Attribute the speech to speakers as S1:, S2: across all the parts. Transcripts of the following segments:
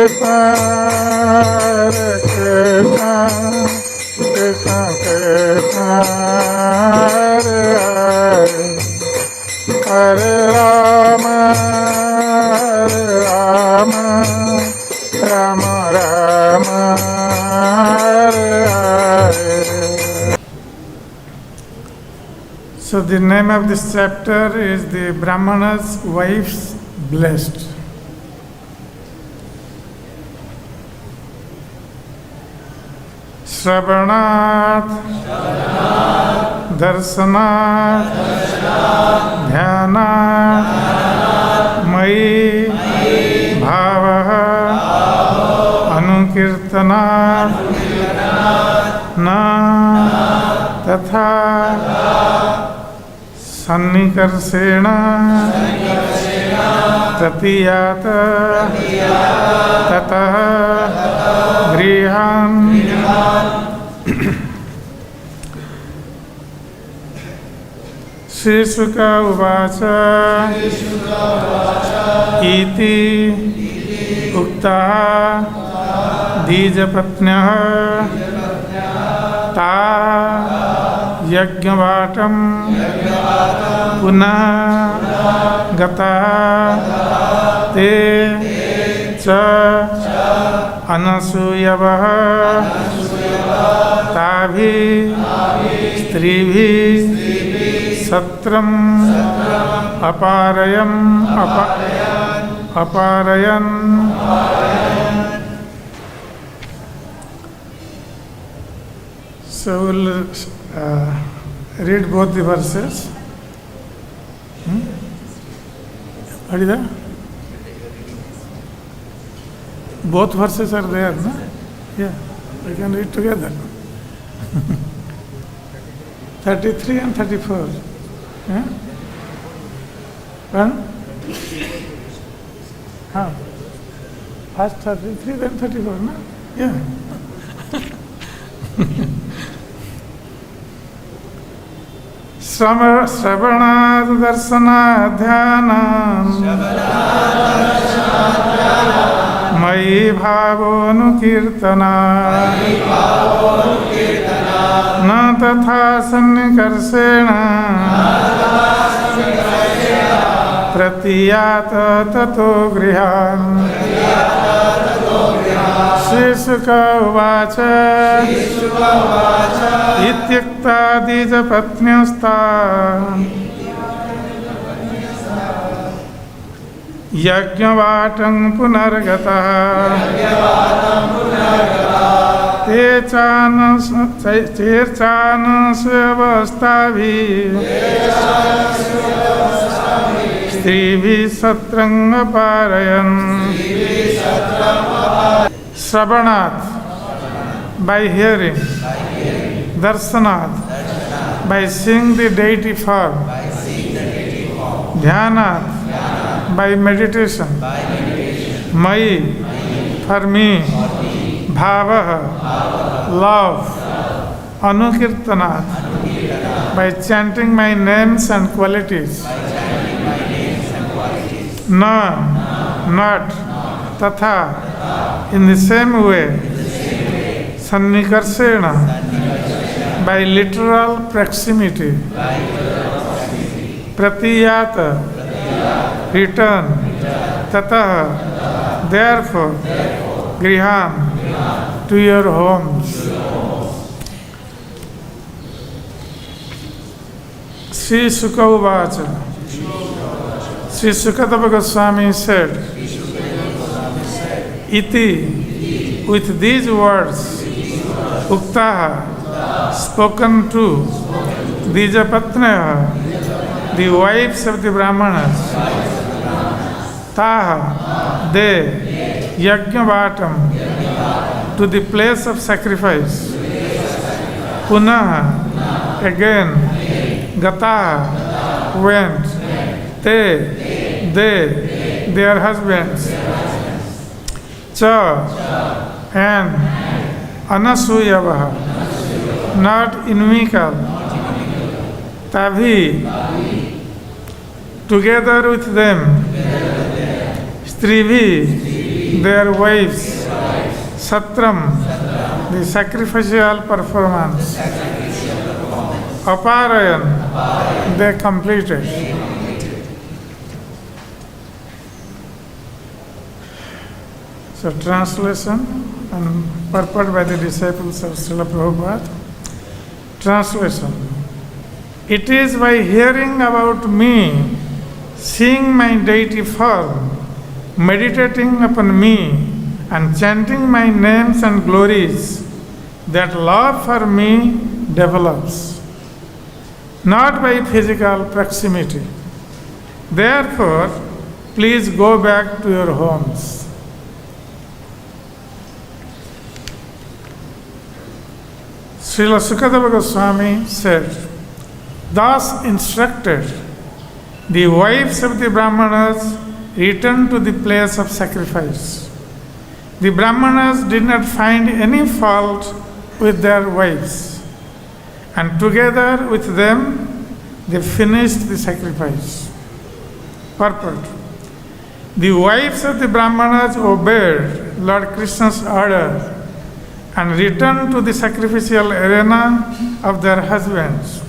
S1: Krishna, Hare Krishna, Krishna Krishna, Hare Hare, Hare Rama, Hare Rama, Rama Rama, Hare Hare. So the name of this chapter is the Brahmana's Wives Blessed. Shravanat, Darshanat, Dhyanat, Mai, Bhavaha, Anukirtanat, Na, Tatha, Sannikarshena, Tatiyata, Tataha, Grihan. Shri Shuka Uvacha Iti Uktaha Dijapatnyaha Ta Yajñavatam Punah Gata Te Cha Anasuyavaha Tabhi Stribhi Satram Aparayam Aparayan. So we'll read both the verses. What is that? Both verses are there, no? Yeah, we can read together. 33 and 34. Yeah? One? First 33, then 34, no? Yeah. Shravanat Darshanat Dhyanam Mai Bhavonukirtanat Na Tatha Sannikarshena Pratiyata Tato Grihan. Shri Shuka Uvacha Ityakta Dijapatnyasta Yajñavatam Punargataha Techana Svavastabhi Stribhi Satranga Parayan. Shravanat, by hearing. Darshanat, by seeing the deity form. Dhyanat, by meditation. Mai, for me. Bhavaha, love. Anukirtanat, by chanting my names and qualities. Na, not. Tatha, in the same way. Sannikarshena, by literal proximity. Pratiyata, return. Tataha, therefore. Grihan, to your homes. Sri Shuka Uvacha. Sri Sukadeva Goswami said, Iti, with these words, Uktaha, spoken to, Dijapatnyaha, the wives of the Brahmanas, Taha, they, Yajñavatam, to the place of sacrifice, Punaha, again, Gataha, went, they, their husbands, Cha, and Anasuyavaha, not inimical, Tabhi, together with them, Stribhi, their wives, satram, the sacrificial performance, aparayan, they completed. So translation and purport by the disciples of Srila Prabhupada. Translation. It is by hearing about me, seeing my deity form, meditating upon me, and chanting my names and glories that love for me develops, not by physical proximity. Therefore, please go back to your homes. Srila Sukadeva Goswami said, thus instructed, the wives of the Brahmanas returned to the place of sacrifice. The Brahmanas did not find any fault with their wives, and together with them they finished the sacrifice. Purport. The wives of the Brahmanas obeyed Lord Krishna's order and returned to the sacrificial arena of their husbands,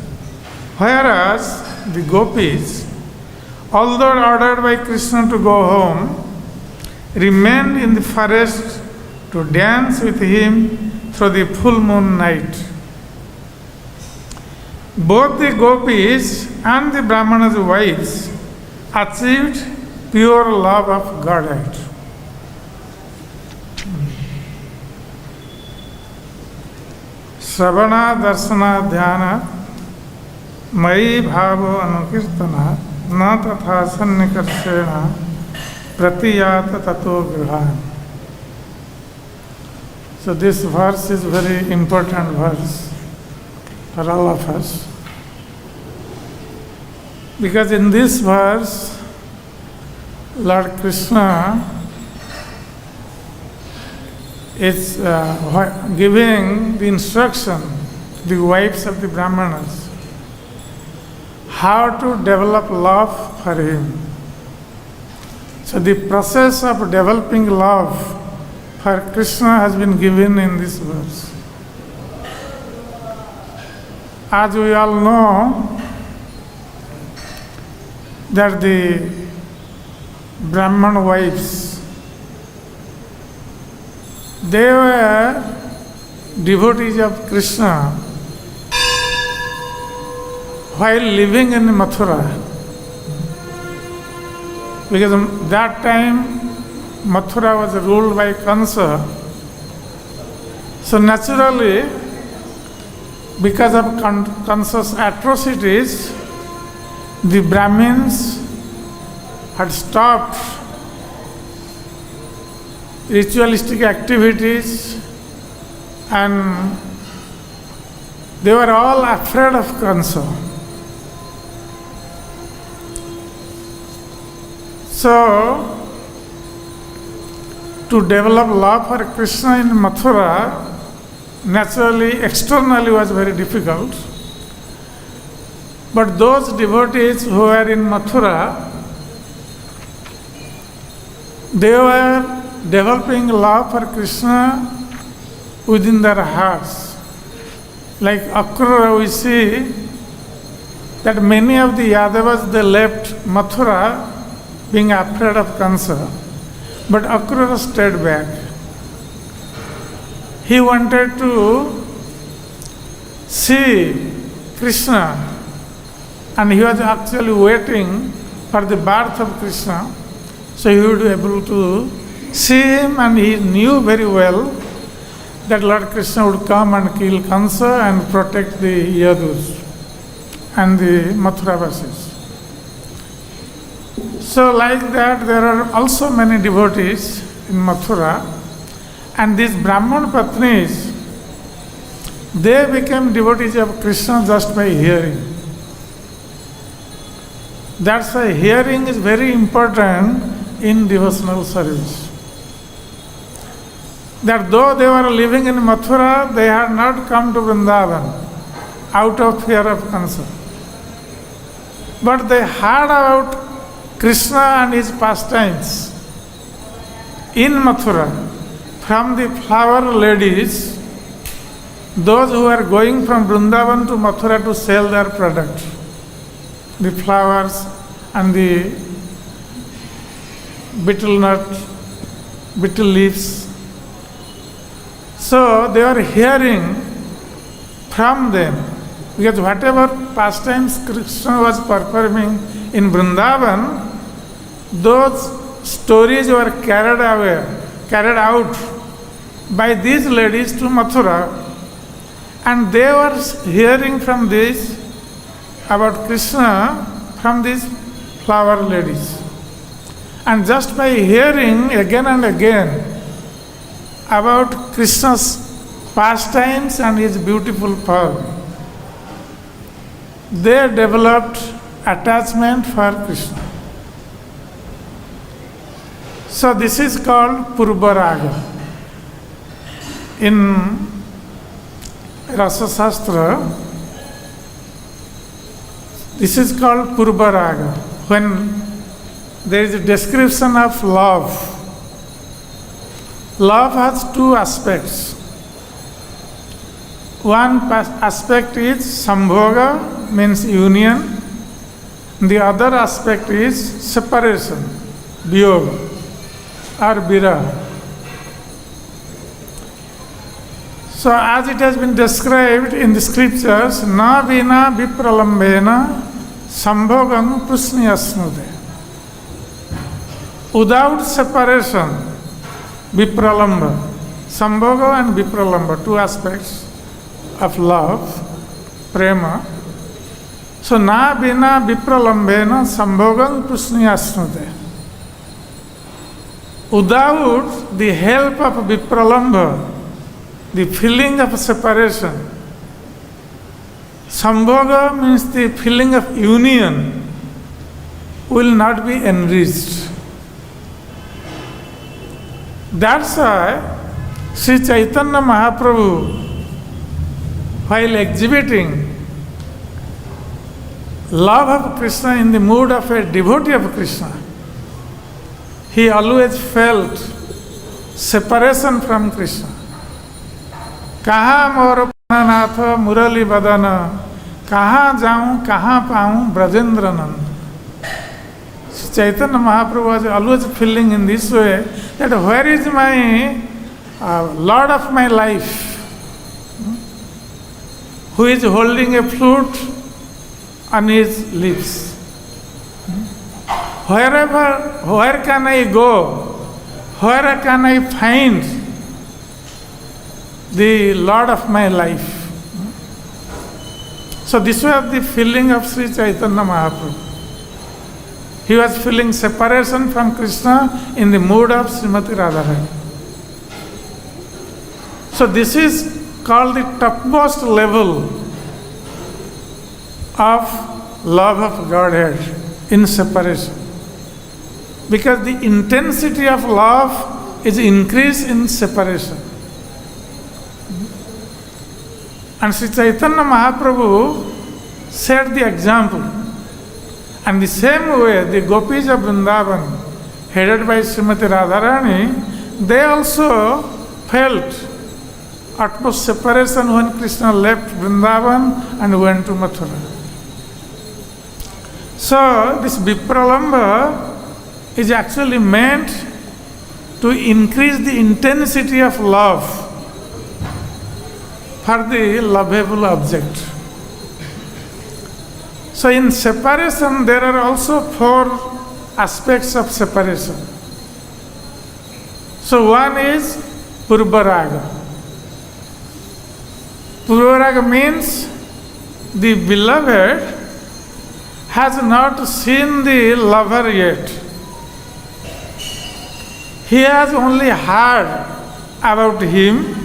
S1: whereas the gopis, although ordered by Krishna to go home, remained in the forest to dance with him through the full moon night. Both the gopis and the Brahmana's wives achieved pure love of Godhead. Shravana Darshana Dhyana Mai Bhavo Anukirtana Na Tatha Sannikarshena Pratiyata Tato Grihan. So this verse is very important verse for all of us, because in this verse Lord Krishna is giving the instruction to the wives of the Brahmanas how to develop love for him. So the process of developing love for Krishna has been given in this verse. As we all know that the Brahman wives, they were devotees of Krishna while living in Mathura. Because that time Mathura was ruled by Kansa. So naturally, because of Kansa's atrocities, the Brahmins had stopped ritualistic activities and they were all afraid of Kansa. So, to develop love for Krishna in Mathura, naturally, externally was very difficult. But those devotees who were in Mathura, they were developing love for Krishna within their hearts. Like Akrura, we see that many of the Yadavas, they left Mathura being afraid of Kansa. But Akrura stayed back. He wanted to see Krishna, and he was actually waiting for the birth of Krishna, so he would be able to see him, and he knew very well that Lord Krishna would come and kill Kansa and protect the Yadus and the Mathuravasis. So like that, there are also many devotees in Mathura, and these Brahman Patnis, they became devotees of Krishna just by hearing. That's why hearing is very important in devotional service. That though they were living in Mathura, they had not come to Vrindavan out of fear of Kansa. But they heard about Krishna and his pastimes. in Mathura from the flower ladies, those who are going from Vrindavan to Mathura to sell their product, the flowers and the betel nut, betel leaves. So they are hearing from them, because whatever pastimes Krishna was performing in Vrindavan, those stories were carried out by these ladies to Mathura, and they were hearing from this about Krishna from these flower ladies. And just by hearing again and again about Krishna's pastimes and his beautiful form, they developed attachment for Krishna. So this is called Purvaraga. In Rasa Shastra, this is called Purvaraga. When there is a description of love, love has two aspects. One aspect is Sambhoga, means union. The other aspect is separation, Viyoga or Viraha. So as it has been described in the scriptures, na vina vipralambena sambhogam prusniyasnude. Without separation, vipralamba, sambhoga and vipralamba, two aspects of love, prema. So na vina vipralambena sambhogam prusniyasnude. Without the help of vipralamba, the feeling of separation, sambhoga means the feeling of union, will not be enriched. That's why Sri Chaitanya Mahaprabhu, while exhibiting love of Krishna in the mood of a devotee of Krishna, he always felt separation from Krishna. कहाँ मोर प्राणनाथ मुरली बदन, कहाँ जाऊँ कहाँ पाऊँ ब्रजेंद्र नंद. Chaitanya Mahaprabhu was always feeling in this way that where is my Lord of my life, who is holding a flute on his lips. Where can I go? Where can I find the Lord of my life? So this was the feeling of Sri Chaitanya Mahaprabhu. He was feeling separation from Krishna in the mood of Srimati Radharani. So this is called the topmost level of love of Godhead, in separation. Because the intensity of love is increased in separation. And Sri Chaitanya Mahaprabhu set the example. And the same way, the gopis of Vrindavan, headed by Srimati Radharani, they also felt utmost separation when Krishna left Vrindavan and went to Mathura. So this Vipralamba is actually meant to increase the intensity of love for the lovable object. So in separation, there are also 4 aspects of separation. So one is Purvaraga. Purvaraga means the beloved has not seen the lover yet. He has only heard about him,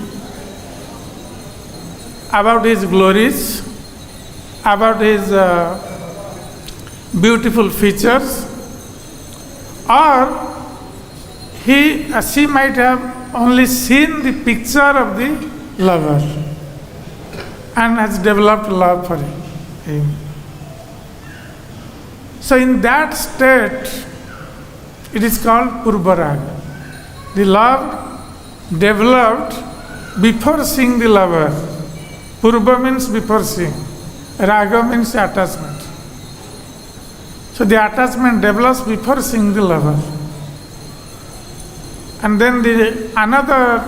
S1: about his glories, about his beautiful features, or she might have only seen the picture of the lover and has developed love for him. So in that state, it is called Purvaraga. The love developed before seeing the lover. Purva means before seeing. Raga means attachment. So the attachment develops before seeing the lover. And then the another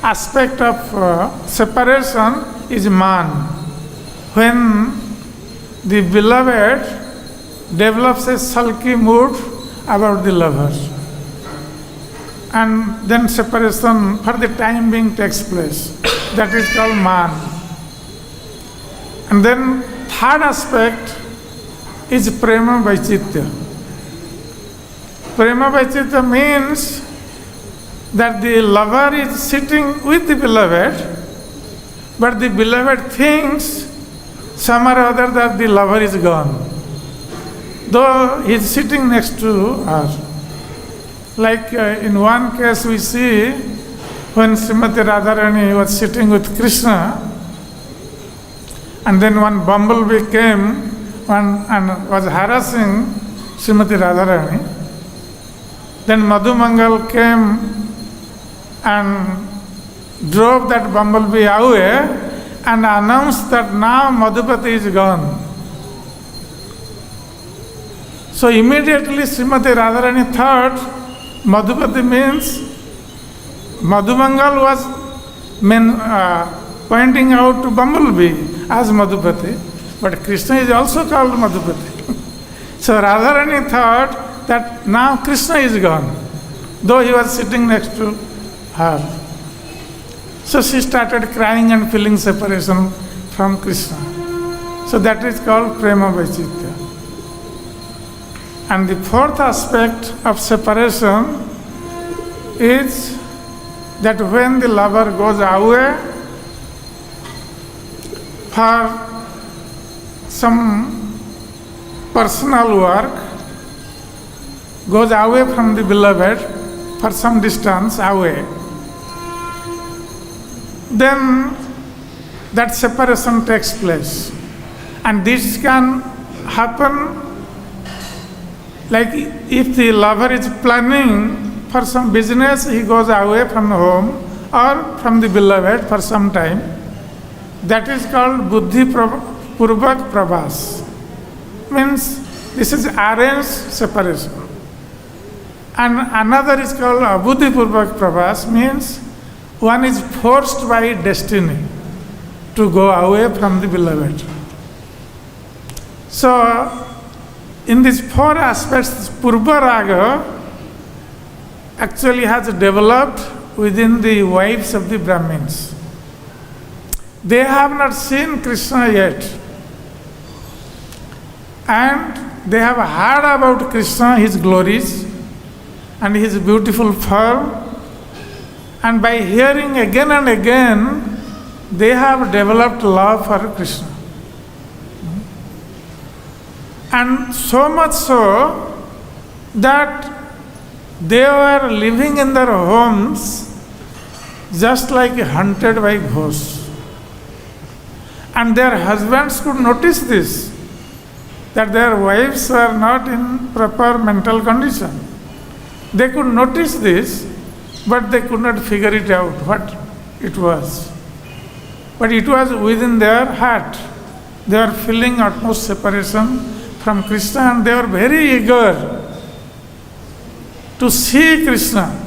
S1: aspect of separation is man. When the beloved develops a sulky mood about the lover, and then separation for the time being takes place. That is called man. And then third aspect is prema vaichitya. Prema vaichitya means that the lover is sitting with the beloved, but the beloved thinks somehow or other that the lover is gone, though he is sitting next to her. Like in one case we see when Srimati Radharani was sitting with Krishna, and then one bumblebee came and was harassing Srimati Radharani. Then Madhumangal came and drove that bumblebee away and announced that now Madhupati is gone. So immediately Srimati Radharani thought Madhupati means Madhumangal was pointing out to bumblebee as Madhupati, but Krishna is also called Madhupati. So Radharani thought that now Krishna is gone, though he was sitting next to her. So she started crying and feeling separation from Krishna. So that is called prema vaichitya. And the fourth aspect of separation is that when the lover goes away for some personal work, goes away from the beloved for some distance away, then that separation takes place. And this can happen like if the lover is planning for some business, he goes away from home or from the beloved for some time. That is called buddhi purvak pravas. Means this is arranged separation. And another is called abuddhi purvak pravas, means one is forced by destiny to go away from the beloved. So in these four aspects, Purva Raga actually has developed within the wives of the Brahmins. They have not seen Krishna yet, and they have heard about Krishna, his glories, and his beautiful form, and by hearing again and again, they have developed love for Krishna. And so much so that they were living in their homes just like hunted by ghosts. And their husbands could notice this, that their wives were not in proper mental condition. They could notice this, but they could not figure it out what it was. But it was within their heart. They were feeling utmost separation from Krishna, and they were very eager to see Krishna.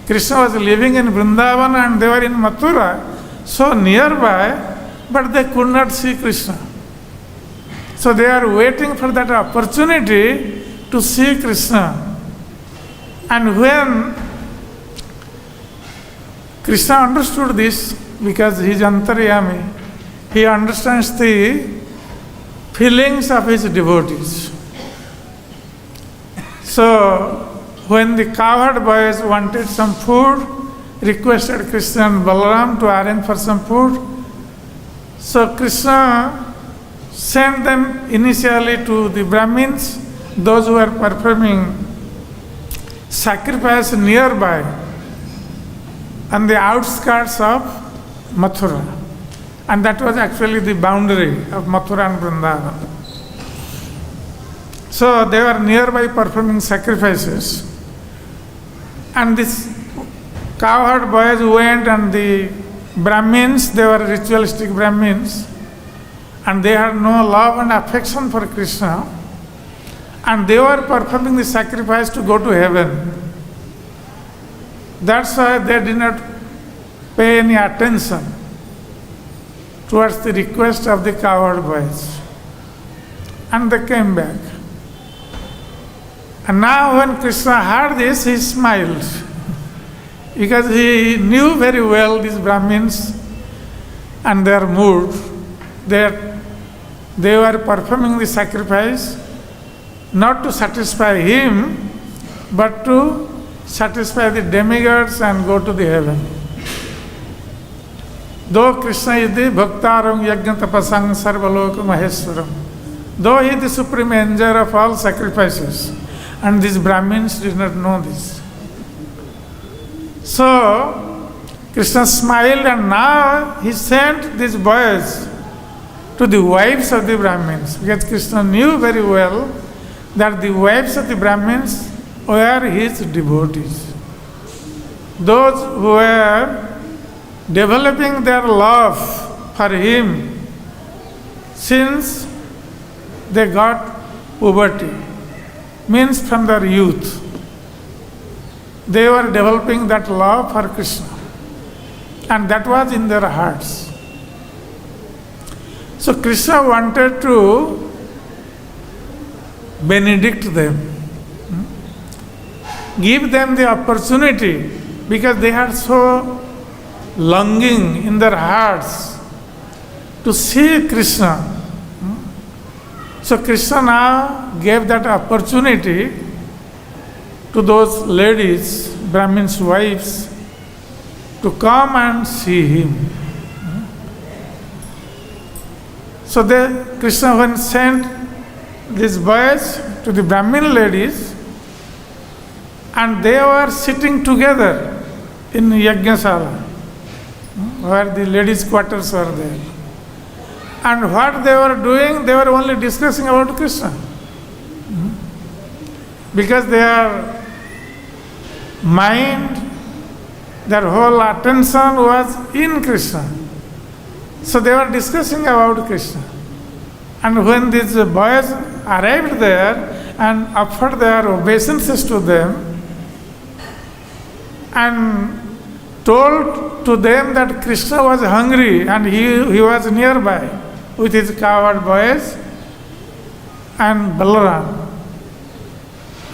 S1: Krishna was living in Vrindavan and they were in Mathura, so nearby, but they could not see Krishna. So they are waiting for that opportunity to see Krishna. And when Krishna understood this, because he is Antaryami, he understands the feelings of his devotees. So when the cowherd boys wanted some food, requested Krishna and Balaram to arrange for some food. So Krishna sent them initially to the Brahmins, those who were performing sacrifice nearby on the outskirts of Mathura. And that was actually the boundary of Mathura and Vrindavan. So they were nearby performing sacrifices. And these cowherd boys went, and the Brahmins, they were ritualistic Brahmins, and they had no love and affection for Krishna, and they were performing the sacrifice to go to heaven. That's why they did not pay any attention towards the request of the cowherd boys. And they came back. And now when Krishna heard this, he smiled, because he knew very well these Brahmins and their mood, that they were performing the sacrifice not to satisfy him, but to satisfy the demigods and go to the heaven. Though Krishna is the Bhaktaram Yajna Tapasang Sarvaloka Maheswaram, though he is the supreme enjoyer of all sacrifices, and these Brahmins did not know this. So Krishna smiled, and now he sent these boys to the wives of the Brahmins, because Krishna knew very well that the wives of the Brahmins were his devotees. Those who were developing their love for him since they got puberty, means from their youth. They were developing that love for Krishna, and that was in their hearts. So Krishna wanted to benedict them, give them the opportunity, because they had so longing in their hearts to see Krishna. So Krishna now gave that opportunity to those ladies, Brahmins' wives, to come and see him. So Krishna when sent these boys to the Brahmin ladies, and they were sitting together in Yajnasala, where the ladies' quarters were there. And what they were doing, they were only discussing about Krishna. Because their mind, their whole attention was in Krishna. So they were discussing about Krishna. And when these boys arrived there and offered their obeisances to them, and told to them that Krishna was hungry and he was nearby with his cowherd boys and Balaram.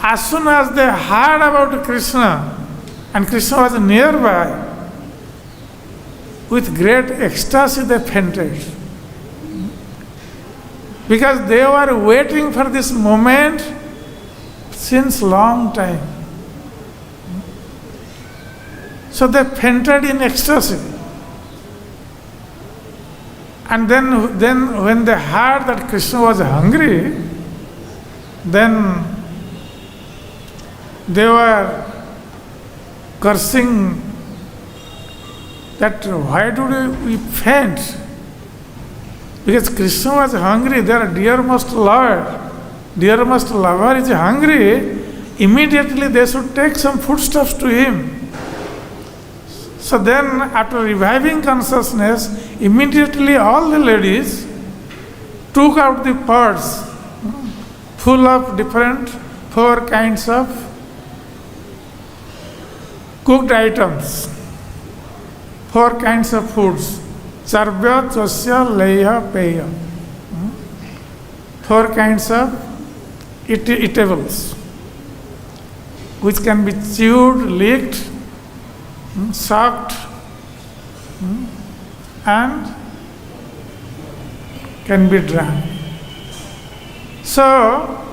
S1: As soon as they heard about Krishna, and Krishna was nearby, with great ecstasy they fainted. Because they were waiting for this moment since long time. So they fainted in ecstasy. And then when they heard that Krishna was hungry, then they were cursing that why do we faint? Because Krishna was hungry, their dearest Lord, dearest lover is hungry, immediately they should take some foodstuffs to him. So then, after reviving consciousness, immediately all the ladies took out the pots full of different 4 kinds of cooked items, 4 kinds of foods. Charvya, Chosya, Leya, Peya. 4 kinds of eatables, which can be chewed, licked, sucked, and can be drunk. So,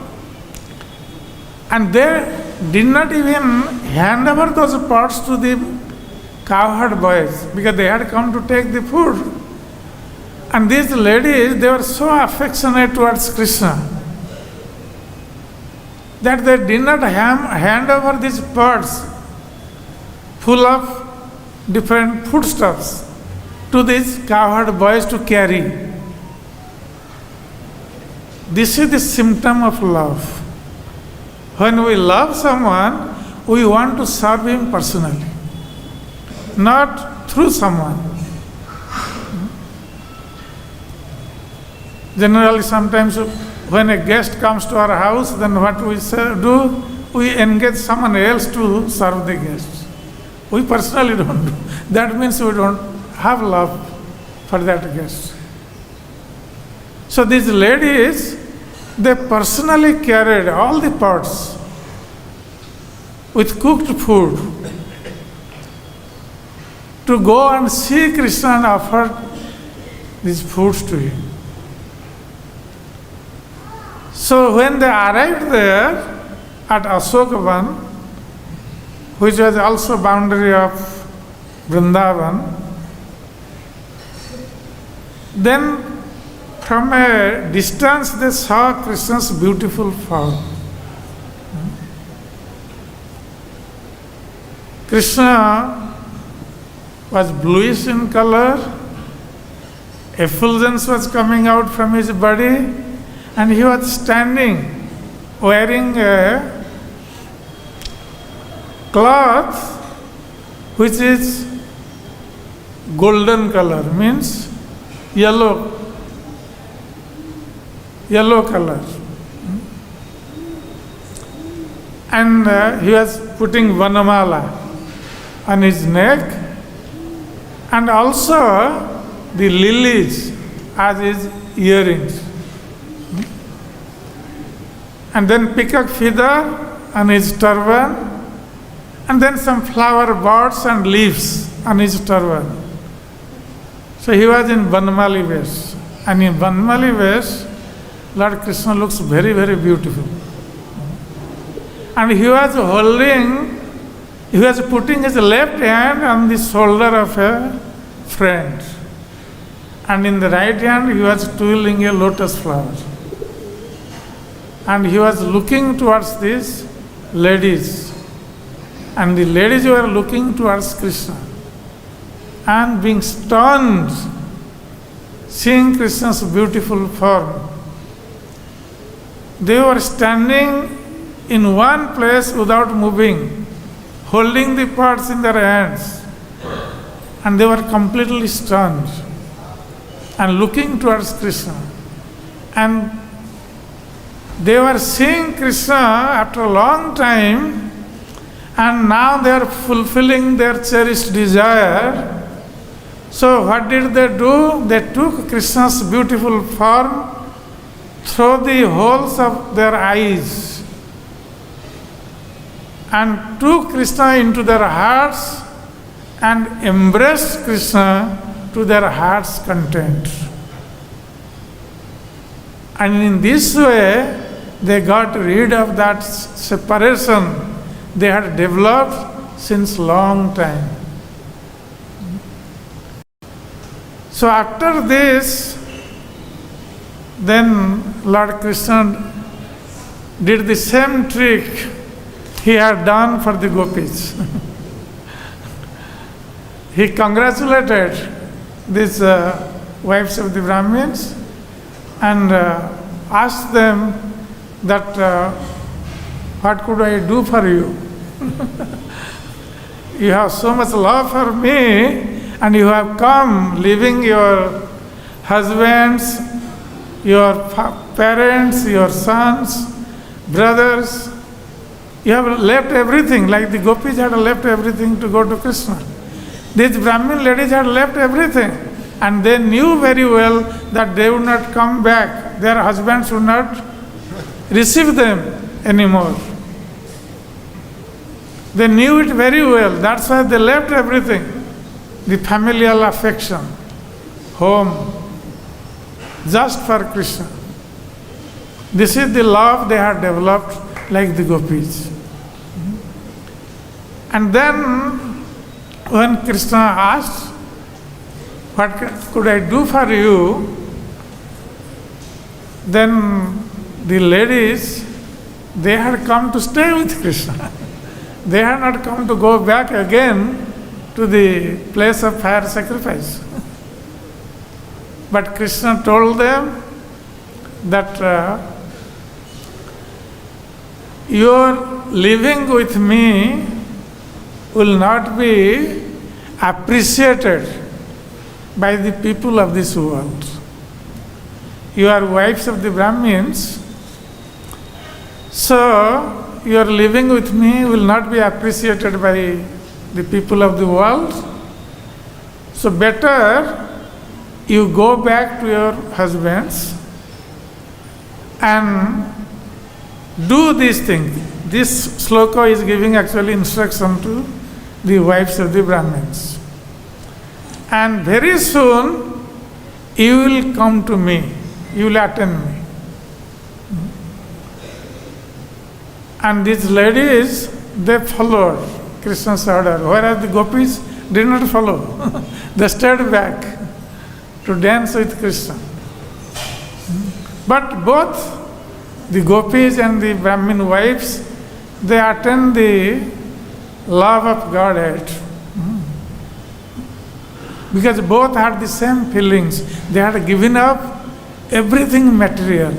S1: and they did not even hand over those pots to the cowherd boys, because they had come to take the food. And these ladies, they were so affectionate towards Krishna that they did not hand over these pots full of different foodstuffs to these cowherd boys to carry. This is the symptom of love. When we love someone, we want to serve him personally, not through someone. Generally, sometimes when a guest comes to our house, then what we do? We engage someone else to serve the guests. We personally don't do. That means we don't have love for that guest. So these ladies, they personally carried all the pots with cooked food to go and see Krishna and offer these foods to him. So when they arrived there at Ashokavan, which was also boundary of Vrindavan, then from a distance they saw Krishna's beautiful form. Krishna was bluish in color, effulgence was coming out from his body, and he was standing wearing a cloth which is golden color, means yellow color. And he was putting vanamala on his neck, and also the lilies as his earrings. And then peacock feather on his turban, and then some flower buds and leaves on his turban. So he was in Vanmali Vesh. And in Vanmali Vesh, Lord Krishna looks very, very beautiful. And he was putting his left hand on the shoulder of a friend. And in the right hand, he was twirling a lotus flower. And he was looking towards these ladies. And the ladies were looking towards Krishna and being stunned, seeing Krishna's beautiful form. They were standing in one place without moving, holding the pots in their hands. And they were completely stunned and looking towards Krishna. And they were seeing Krishna after a long time, and now they are fulfilling their cherished desire. So what did they do? They took Krishna's beautiful form through the holes of their eyes and took Krishna into their hearts and embraced Krishna to their heart's content. And in this way, they got rid of that separation they had developed since long time. So after this, then Lord Krishna did the same trick he had done for the gopis. He congratulated these wives of the Brahmins and asked them that what could I do for you? You have so much love for me, and you have come leaving your husbands, your parents, your sons, brothers. You have left everything, like the gopis had left everything to go to Krishna. These Brahmin ladies had left everything, and they knew very well that they would not come back. Their husbands would not receive them anymore. They knew it very well. That's why they left everything. The familial affection, home, just for Krishna. This is the love they had developed like the gopis. And then when Krishna asked, what could I do for you? Then the ladies, they had come to stay with Krishna. They had not come to go back again to the place of fire sacrifice. But Krishna told them that your living with me will not be appreciated by the people of this world. You are wives of the Brahmins, so your living with me will not be appreciated by the people of the world. So better you go back to your husbands and do these things. This sloka is giving actually instruction to the wives of the Brahmins. And very soon you will come to me, you will attend me. And these ladies, they followed Krishna's order, whereas the gopis did not follow. They stayed back to dance with Krishna. But both the gopis and the Brahmin wives, they attend the love of Godhead. Because both had the same feelings. They had given up everything material,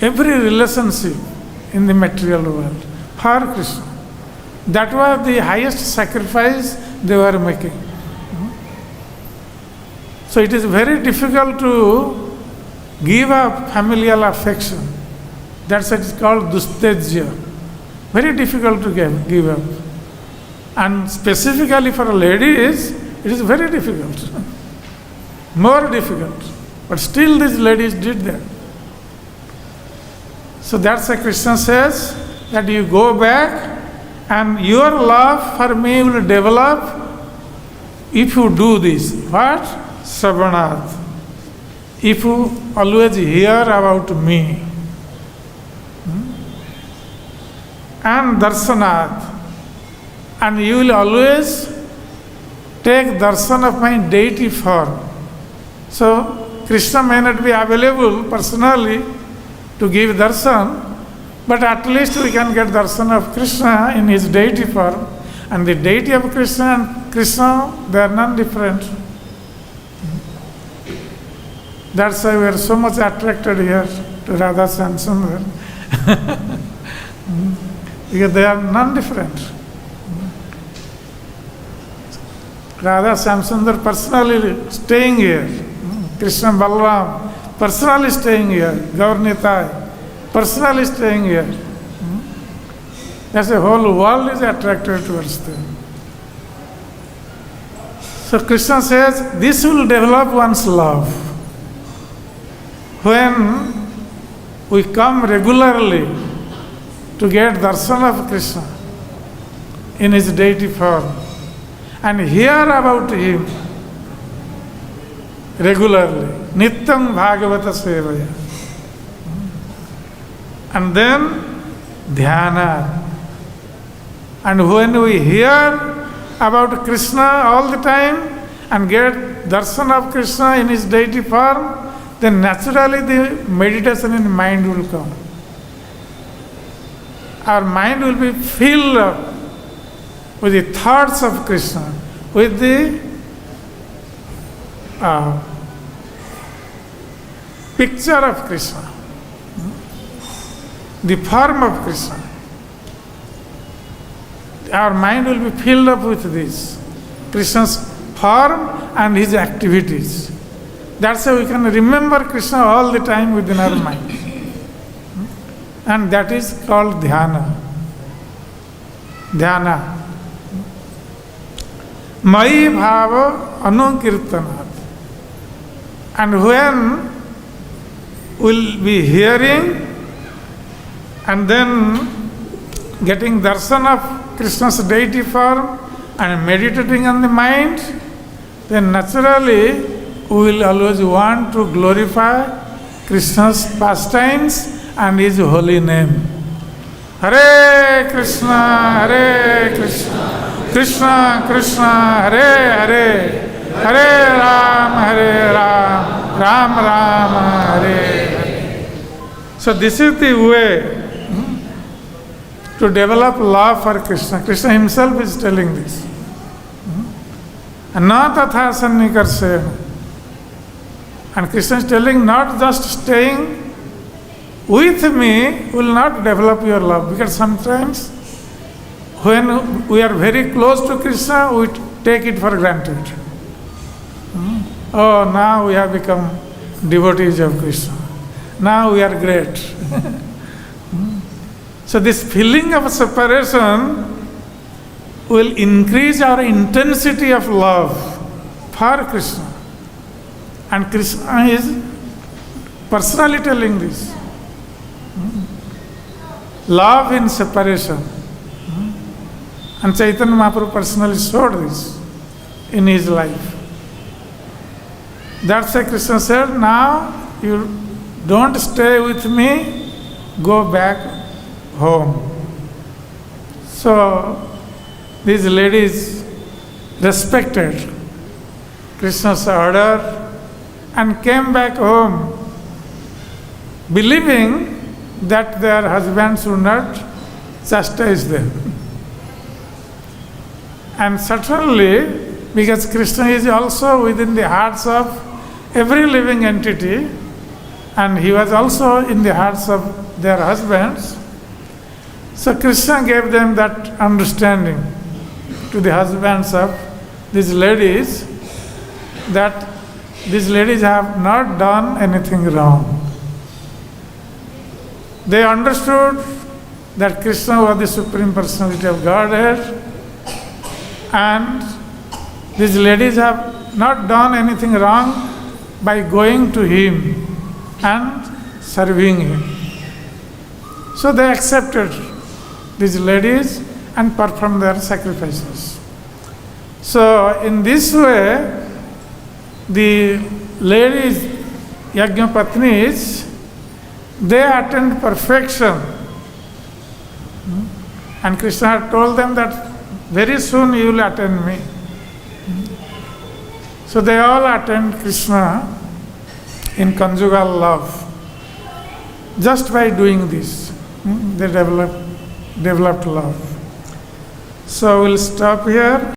S1: every relationship in the material world for Krishna. That was the highest sacrifice they were making. So it is very difficult to give up familial affection. That's what is called dustejya. Very difficult to give up. And specifically for ladies, it is very difficult. More difficult. But still these ladies did that. So that's why Krishna says that you go back and your love for me will develop if you do this. What? Sravanat. If you always hear about me. And darsanat. And you will always take darshan of my deity form. So Krishna may not be available personally to give darshan, but at least we can get darshan of Krishna in his deity form. And the deity of Krishna and Krishna, they are non-different. That's why we are so much attracted here to Radha Shamsundar. Because they are non-different. Radha Shamsundar personally staying here. Krishna Balaram personally staying here. Gaur Nitai personally staying here. That's the whole world is attracted towards them. So Krishna says, this will develop one's love. When we come regularly to get darshan of Krishna in his deity form and hear about him regularly, nityam bhagavata sevaya. And then dhyana. And when we hear about Krishna all the time and get darshan of Krishna in his deity form, then naturally the meditation in mind will come. Our mind will be filled up with the thoughts of Krishna, with the picture of Krishna, the form of Krishna. Our mind will be filled up with this, Krishna's form and his activities. That's how we can remember Krishna all the time within our mind. And that is called dhyana. Dhyana. Mai bhava anukirtanat. And when we'll be hearing and then getting darshan of Krishna's deity form and meditating on the mind, then naturally we will always want to glorify Krishna's pastimes and his holy name. Hare Krishna, Krishna Krishna, Hare Hare, Hare Ram, Ram Ram, Hare Hare. So this is the way to develop love for Krishna. Krishna himself is telling this. Na tatha sannikarsena. And Krishna is telling not just staying with me will not develop your love, because sometimes when we are very close to Krishna, we take it for granted. Oh, now we have become devotees of Krishna. Now we are great. So this feeling of separation will increase our intensity of love for Krishna. And Krishna is personally telling this. Love in separation. And Chaitanya Mahaprabhu personally showed this in his life. That's why Krishna said, now you don't stay with me, go back home. So these ladies respected Krishna's order and came back home, believing that their husbands would not chastise them. And certainly, because Krishna is also within the hearts of every living entity, and he was also in the hearts of their husbands, so Krishna gave them that understanding to the husbands of these ladies, that these ladies have not done anything wrong. They understood that Krishna was the Supreme Personality of Godhead, and these ladies have not done anything wrong by going to him and serving him. So they accepted these ladies and performed their sacrifices. So in this way, the ladies, Yajnapatnis, they attained perfection. And Krishna had told them that very soon you will attain me. So they all attained Krishna in conjugal love. Just by doing this, they developed love. So we'll stop here.